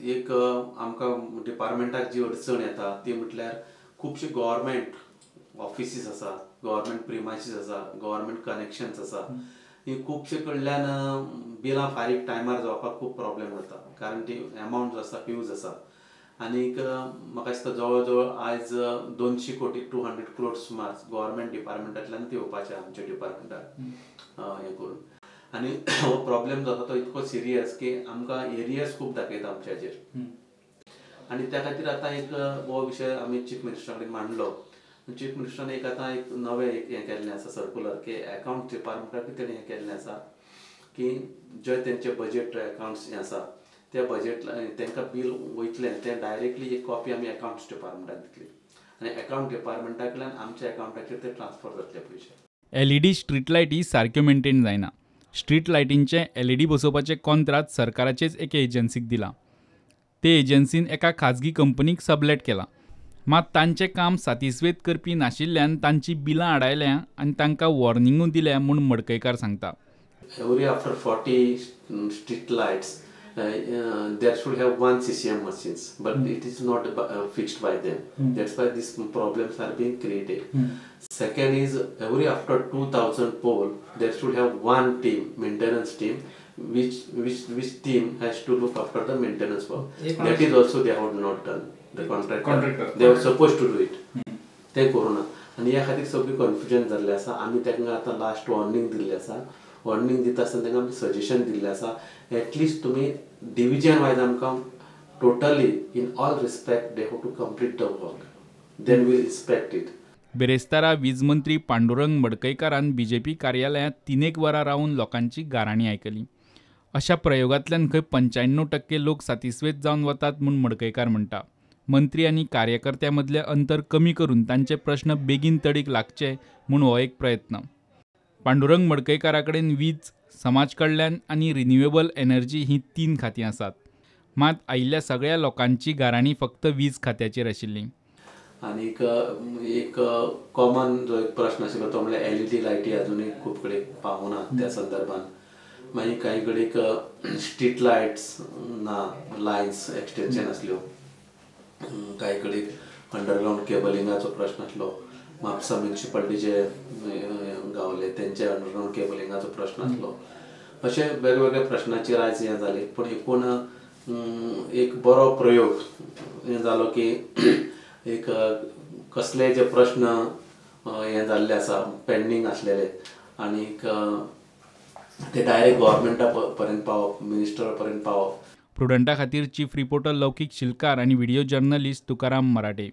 एक आमकां डिपार्टमेंटाक जी अडचण येता ती म्हटल्यार खुबशे गव्हर्मेंट ऑफिसीस आसा, गव्हर्मेंट प्रिमायसीस आसा, गव्हर्मेंट कनेक्शन्स आसा, ही खुबशे कडल्यान बिलां फारीक टायमार जावपाक खूब प्रॉब्लेम जाता, कारण ती एमावंट जो आसा ह्यूज आसा. आनीक म्हाका दिसता जवळ जवळ आयज 200 कोटी 200 crores सुमार गव्हर्मेंट डिपार्टमेंटांतल्यान ती येवपाचें आमच्या डिपार्टमेंटाक हें करून. आनी हो प्रॉब्लेम जो आसा तो इतको सिरियस की आमकां एरियर्स खूब दाखयता आमच्या हाजेर. आनी त्या खातीर आतां एक हो विशय आमी चीफ मिनिस्टरा कडेन मांडलो. चीफ मिनिस्टरान एक आतां एक नवें हें केल्लें आसा सर्कुलर की अकावंट डिपार्टमेंटाकूय तेणें हें केल्लें आसा की जे तेंचे बजेट अकावंट्स हें आसा त्या बजेट तांकां बील वयतलें तें डायरेक्टली एक कॉपी आमी अकावंट्स डिपार्टमेंटाक दितली आनी अकावंट डिपार्टमेंटांतल्यान आमच्या अकावंटाचेर ते ट्रान्सफर जातले पयशे. LED स्ट्रीट लायटी सारक्यो मेंटेन जायना. स्ट्रीट लायटींचे LED बसोवपाचें कॉन्त्रात सरकाराचेच एके एजन्सीक दिलां. ते एजन्सीन एका खाजगी कंपनीक सबलेट केलां. मात तांचें काम सातिस्वेत करपी नाशिल्ल्यान तांची बिलां आडायल्या आनी तांकां वॉर्निंगूय दिल्या म्हूण मडकयकार सांगता. Every after 40 street lights, there should have one CCM machines, but it is not fixed by them. That's why these problems are being created. Second is every after 2000 pole, there should have one team, maintenance team, which team has to look after the maintenance work. That is also they have not done. The contractor. They were supposed to do it. ते करूना आनी ह्या खातीर सगळी confusion जाल्लें आसा. आमी तांकां आतां लास्ट वॉर्निंग दिल्लें आसा. वॉर्निंग दिता आसतना तांकां आमी सजेशन दिल्लें आसा एटलिस्ट तुमी डिविजन वायज आमकां totally in all respect they have to complete the work, then we respect it. बेरेस्तारा वीज मंत्री पांडुरंग मडकयकारान BJP कार्यालयांत 3 वरां रावन लोकांची गाराणी आयकली. अशा प्रयोगांतल्यान खंय 95% लोक सातिस्वेत जावन वतात म्हूण मडकयकार म्हणटा. मंत्री आनी कार्यकर्त्यां मदलें अंतर कमी करून तांचे प्रश्न बेगीन तडीक लागचे म्हूण हो एक प्रयत्न. पांडुरंग मडकयकारा कडेन वीज, समाज कल्याण आनी रिन्युएबल एनर्जी ही 3 खातीं आसात. मात आयिल्ल्या सगळ्या लोकांची गाराणी फक्त वीज खात्याचेर आशिल्ली. आनीक एक कॉमन जो एक प्रश्न आशिल्लो तो म्हणल्यार LED लायटी अजुनूय खूब कडेन पावना त्या संदर्भान. मागीर कांय कडेन स्ट्रीट लायट्स ना, लायन्स एक्सटेन्शन आसल्यो. कांय कडेन अंडरग्रावंड केबलिंगाचो प्रश्न आसलो. म्हापसा म्युनिसिपालिटीचे गावले तेंचे अंडरग्रावंड केबलिंगाचो प्रश्न आसलो. अशे वेगवेगळ्या प्रश्नाचेर आयज हें जालें. पूण एकूण एक बरो प्रयोग हें जालो की एक कसले जे प्रश्न हें जाल्ले आसा पेंडींग आसलेले आनीक ते डायरेक्ट गव्हर्मेंटा पर्यंत पावप, मिनिस्टरा पर्यंत पावप. प्रुडंटा खातीर चीफ रिपोर्टर लौकीक शिलकार आनी व्हिडिओ जर्नलिस्ट तुकाराम मराठे.